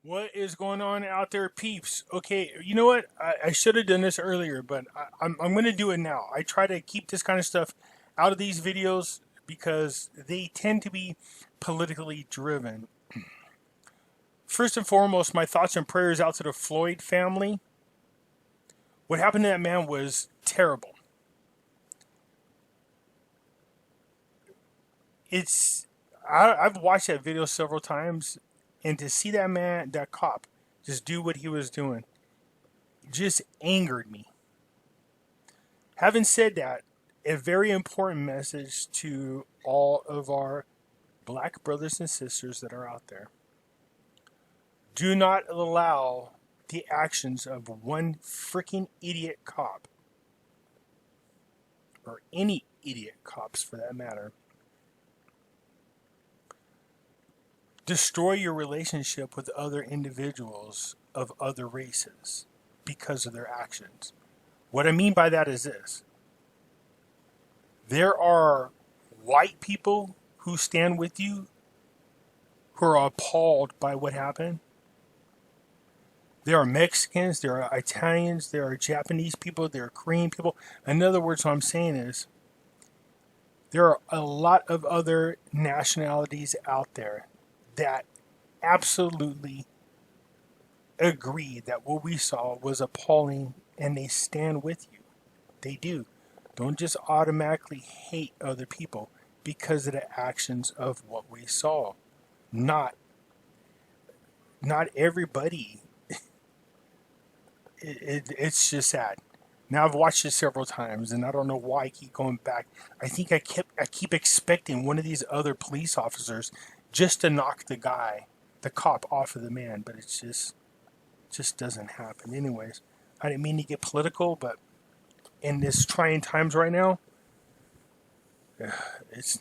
What is going on out there, peeps? Okay, you know what? I should have done this earlier, but I'm going to do it now. I try to keep this kind of stuff out of these videos because they tend to be politically driven. First and foremost, my thoughts and prayers out to the Floyd family. What happened to that man was terrible. I've watched that video several times, and to see that cop, just do what he was doing, just angered me. Having said that, a very important message to all of our black brothers and sisters that are out there. Do not allow the actions of one freaking idiot cop, or any idiot cops for that matter, destroy your relationship with other individuals of other races because of their actions. What I mean by that is this. There are white people who stand with you who are appalled by what happened. There are Mexicans, there are Italians, there are Japanese people, there are Korean people. In other words, what I'm saying is there are a lot of other nationalities out there that absolutely agree that what we saw was appalling, and they stand with you. They do. Don't just automatically hate other people because of the actions of what we saw. Not everybody. It's just sad. Now I've watched it several times, and I don't know why I keep going back. I think I keep expecting one of these other police officers just to knock the cop off of the man, but it just doesn't happen. Anyways, I didn't mean to get political, but in this trying times right now, it's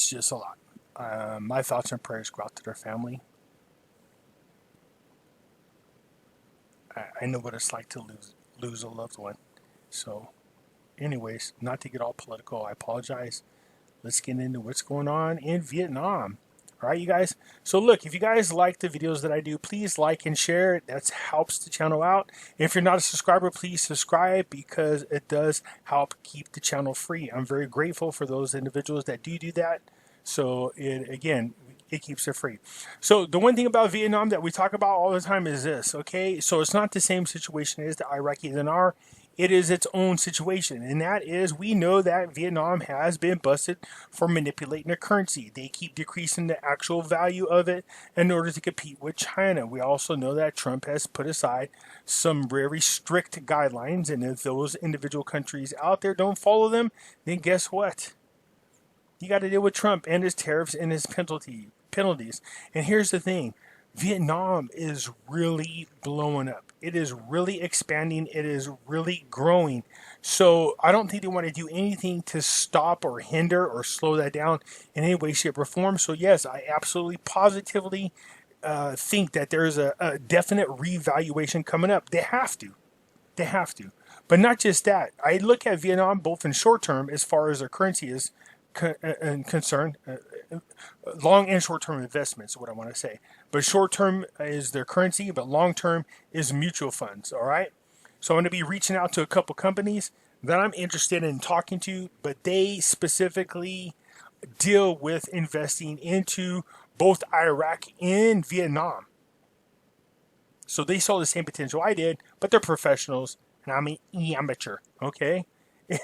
just a lot. My thoughts and prayers go out to their family. I know what it's like to lose a loved one. So, anyways, not to get all political, I apologize. Let's get into what's going on in Vietnam. All right, you guys. So look, if you guys like the videos that I do, please like and share. That helps the channel out. If you're not a subscriber, please subscribe because it does help keep the channel free. I'm very grateful for those individuals that do that. So it keeps it free. So the one thing about Vietnam that we talk about all the time is this, okay? So it's not the same situation as the Iraqi dinar. It is its own situation, and that is we know that Vietnam has been busted for manipulating their currency. They keep decreasing the actual value of it in order to compete with China. We also know that Trump has put aside some very strict guidelines, and if those individual countries out there don't follow them, then guess what? You got to deal with Trump and his tariffs and his penalties. And here's the thing. Vietnam is really blowing up. It is really expanding. It is really growing. So I don't think they want to do anything to stop or hinder or slow that down in any way, shape, or form. So yes, I absolutely positively think that there is a definite revaluation coming up. They have to. They have to. But not just that. I look at Vietnam both in short term as far as their currency is concerned. Long and short-term investments is what I want to say. But short-term is their currency, but long-term is mutual funds, all right? So I'm going to be reaching out to a couple companies that I'm interested in talking to, but they specifically deal with investing into both Iraq and Vietnam. So they saw the same potential I did, but they're professionals, and I'm an amateur, okay?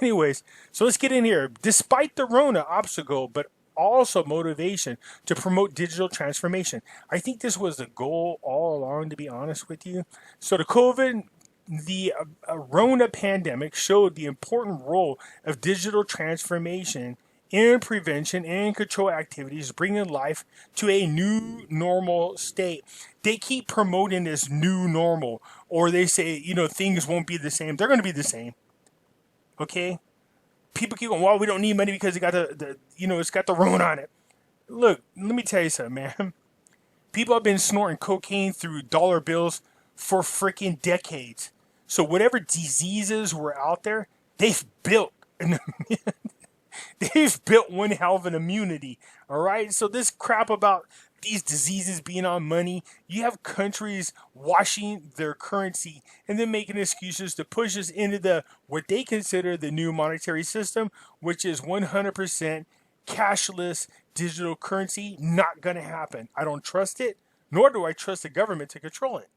Anyways, so let's get in here. Despite the Rona obstacle, but also motivation to promote digital transformation. I think this was the goal all along, to be honest with you. So the Rona pandemic showed the important role of digital transformation in prevention and control activities, bringing life to a new normal state. They keep promoting this new normal, or they say, things won't be the same. They're going to be the same. Okay? People keep going, well, we don't need money because it got it's got the Rona on it. Look, let me tell you something, man. People have been snorting cocaine through dollar bills for freaking decades. So whatever diseases were out there, they've built one hell of an immunity. All right? So this crap about these diseases being on money. You have countries washing their currency and then making excuses to push us into the what they consider the new monetary system, which is 100% cashless digital currency. Not going to happen. I don't trust it, nor do I trust the government to control it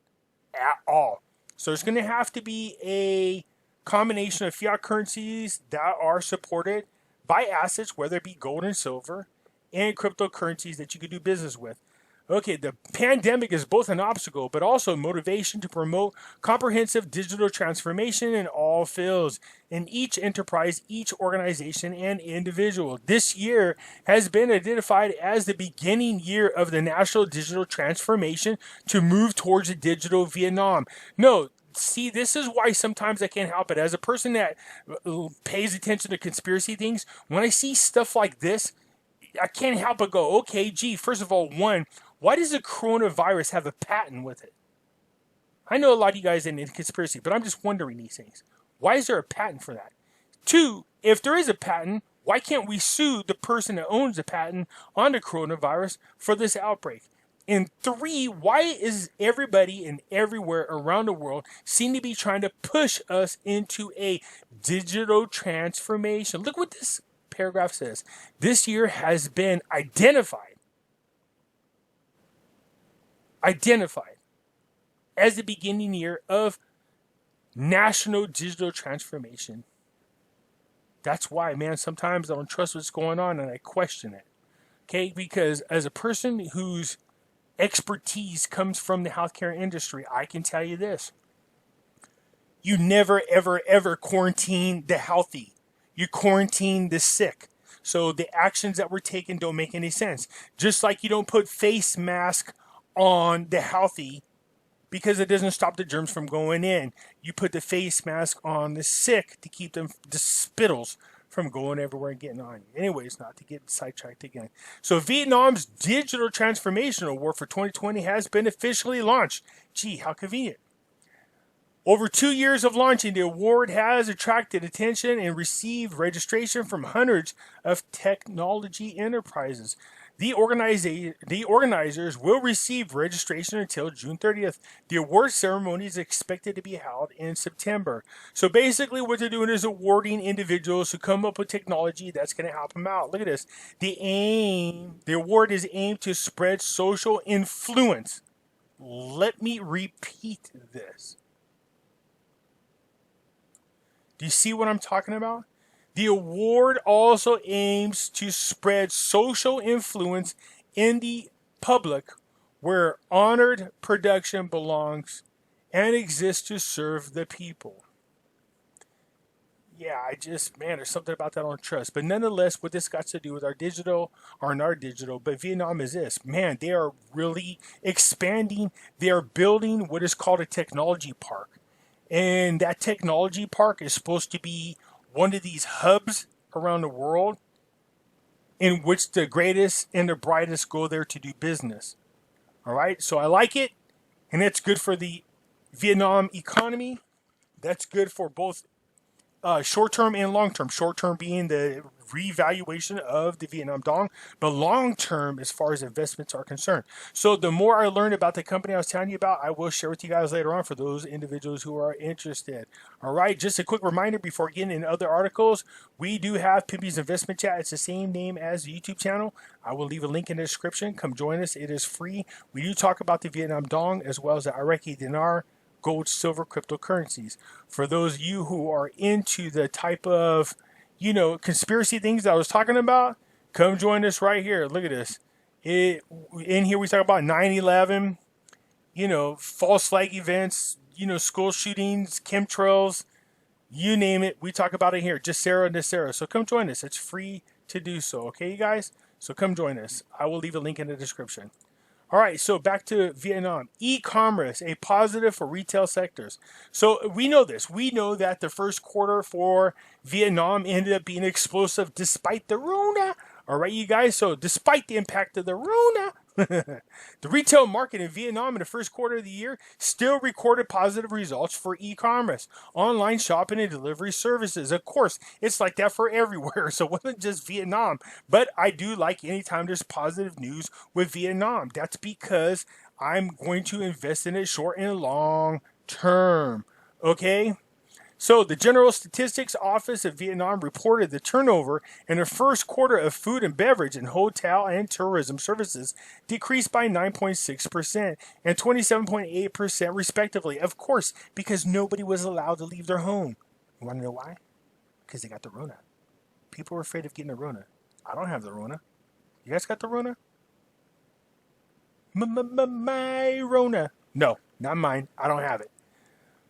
at all. So it's going to have to be a combination of fiat currencies that are supported by assets, whether it be gold and silver, and cryptocurrencies that you can do business with. Okay, the pandemic is both an obstacle, but also motivation to promote comprehensive digital transformation in all fields, in each enterprise, each organization, and individual. This year has been identified as the beginning year of the national digital transformation to move towards a digital Vietnam. No, see, this is why sometimes I can't help it. As a person that pays attention to conspiracy things, when I see stuff like this, I can't help but go, okay, gee, first of all, one, why does the coronavirus have a patent with it? I know a lot of you guys are in conspiracy, but I'm just wondering these things. Why is there a patent for that? Two, if there is a patent, why can't we sue the person that owns the patent on the coronavirus for this outbreak? And three, why is everybody and everywhere around the world seem to be trying to push us into a digital transformation? Look what this paragraph says. This year has been identified as the beginning year of national digital transformation. That's why, man, sometimes I don't trust what's going on and I question it. Okay, because as a person whose expertise comes from the healthcare industry, I can tell you this. You never, ever, ever quarantine the healthy. You quarantine the sick. So the actions that were taken don't make any sense. Just like you don't put face mask on the healthy because it doesn't stop the germs from going in. You put the face mask on the sick to keep them, the spittles, from going everywhere and getting on you. Anyways, not to get sidetracked again. So Vietnam's Digital Transformation Award for 2020 has been officially launched. Gee, how convenient. Over 2 years of launching, the award has attracted attention and received registration from hundreds of technology enterprises. The organizers will receive registration until June 30th. The award ceremony is expected to be held in September. So basically what they're doing is awarding individuals who come up with technology that's going to help them out. Look at this. The award is aimed to spread social influence. Let me repeat this. Do you see what I'm talking about? The award also aims to spread social influence in the public where honored production belongs and exists to serve the people. Yeah, there's something about that I don't trust. But nonetheless, what this got to do with our digital, or not our digital, but Vietnam is this. Man, they are really expanding. They are building what is called a technology park. And that technology park is supposed to be one of these hubs around the world in which the greatest and the brightest go there to do business. All right, so I like it, and that's good for the Vietnam economy. That's good for both short-term and long-term. Short-term being the revaluation of the Vietnam dong, but long-term as far as investments are concerned. So the more I learn about the company I was telling you about, I will share with you guys later on for those individuals who are interested. All right, just a quick reminder before getting into other articles, we do have Pimpy's Investment Chat. It's the same name as the YouTube channel. I will leave a link in the description. Come join us. It is free. We do talk about the Vietnam dong as well as the Iraqi dinar, gold, silver, cryptocurrencies. For those of you who are into the type of conspiracy things that I was talking about, come join us right here. Look at this. In here we talk about 9/11, false flag events, school shootings, chemtrails, you name it. We talk about it here. Jacera and Nacera. So come join us. It's free to do so. Okay, you guys? So come join us. I will leave a link in the description. All right, so back to Vietnam. E-commerce, a positive for retail sectors. So we know this. We know that the first quarter for Vietnam ended up being explosive despite the Rona. All right, you guys. So despite the impact of the Rona, The retail market in Vietnam in the first quarter of the year still recorded positive results for e-commerce, online shopping, and delivery services. Of course, it's like that for everywhere, so it wasn't just Vietnam. But I do like anytime there's positive news with Vietnam. That's because I'm going to invest in it short and long term. Okay? So the General Statistics Office of Vietnam reported the turnover in the first quarter of food and beverage and hotel and tourism services decreased by 9.6% and 27.8% respectively. Of course, because nobody was allowed to leave their home. You want to know why? Because they got the Rona. People were afraid of getting the Rona. I don't have the Rona. You guys got the Rona? My Rona. No, not mine. I don't have it.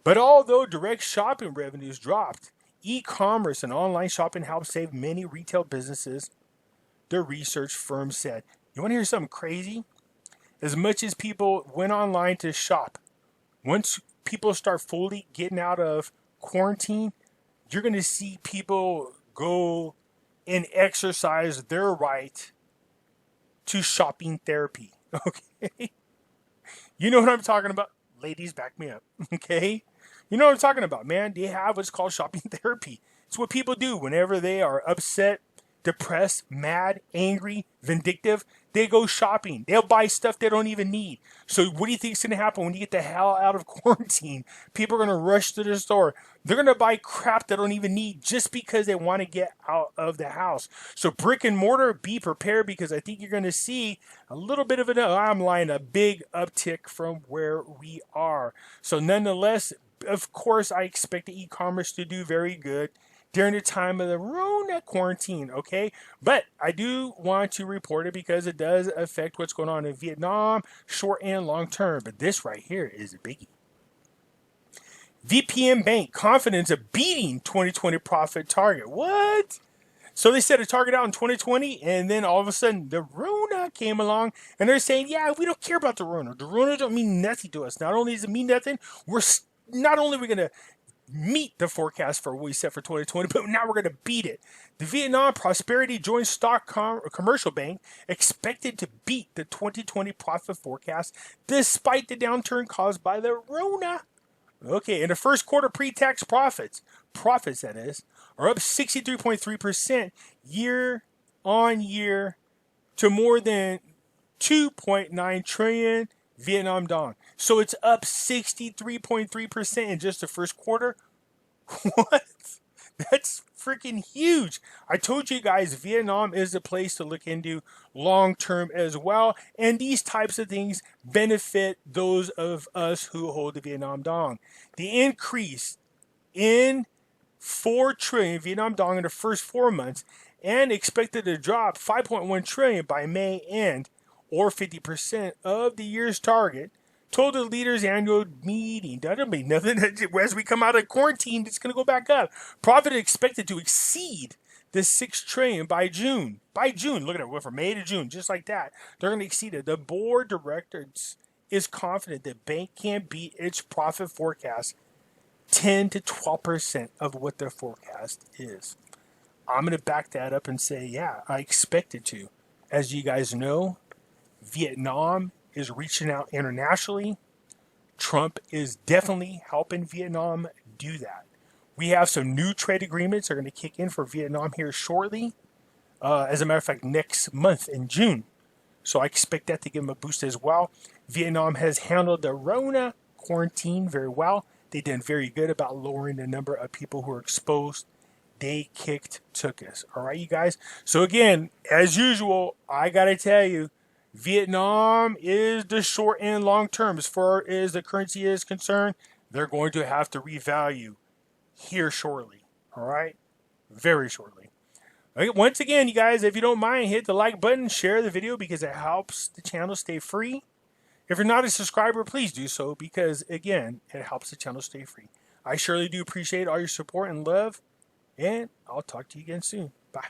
But although direct shopping revenues dropped, e-commerce and online shopping helped save many retail businesses, the research firm said. You want to hear something crazy? As much as people went online to shop, once people start fully getting out of quarantine, you're going to see people go and exercise their right to shopping therapy. Okay? You know what I'm talking about? Ladies, back me up. Okay? You know what I'm talking about, man. They have what's called shopping therapy. It's what people do whenever they are upset, depressed, mad, angry, vindictive. They go shopping. They'll buy stuff they don't even need. So what do you think is going to happen when you get the hell out of quarantine? People are going to rush to the store. They're going to buy crap they don't even need just because they want to get out of the house. So brick and mortar, be prepared, because I think you're going to see a little bit of a big uptick from where we are. So nonetheless, of course, I expect the e-commerce to do very good during the time of the Rona quarantine, okay? But I do want to report it because it does affect what's going on in Vietnam, short and long term. But this right here is a biggie. VPBank confidence of beating 2020 profit target. What? So they set a target out in 2020, and then all of a sudden the Rona came along, and they're saying, yeah, we don't care about the Rona. The Rona don't mean nothing to us. Not only does it mean nothing, not only are we going to meet the forecast for what we set for 2020, but now we're going to beat it. The Vietnam Prosperity Joint Stock Commercial Bank expected to beat the 2020 profit forecast despite the downturn caused by the Rona. Okay, in the first quarter, pre-tax profits that is, are up 63.3% year on year to more than 2.9 trillion Vietnam dong. So it's up 63.3% in just the first quarter. What? That's freaking huge. I told you guys Vietnam is a place to look into long term as well. And these types of things benefit those of us who hold the Vietnam dong. The increase in 4 trillion Vietnam dong in the first 4 months and expected to drop 5.1 trillion by May end, or 50% of the year's target, told the leaders' annual meeting. That doesn't mean nothing. As we come out of quarantine, it's going to go back up. Profit is expected to exceed the 6 trillion by June. By June, look at it, went from May to June, just like that. They're going to exceed it. The board of directors is confident the bank can beat its profit forecast 10 to 12% of what their forecast is. I'm going to back that up and say, yeah, I expect it to. As you guys know, Vietnam is reaching out internationally. Trump is definitely helping Vietnam do that. We have some new trade agreements that are going to kick in for Vietnam here shortly. As a matter of fact, next month in June. So I expect that to give them a boost as well. Vietnam has handled the Rona quarantine very well. They did very good about lowering the number of people who are exposed. They took us. All right, you guys. So again, as usual, I got to tell you, Vietnam is the short and long term. As far as the currency is concerned, they're going to have to revalue here shortly. All right? Very shortly. Okay, once again, you guys, if you don't mind, hit the like button, share the video because it helps the channel stay free. If you're not a subscriber, please do so because, again, it helps the channel stay free. I surely do appreciate all your support and love, and I'll talk to you again soon. Bye.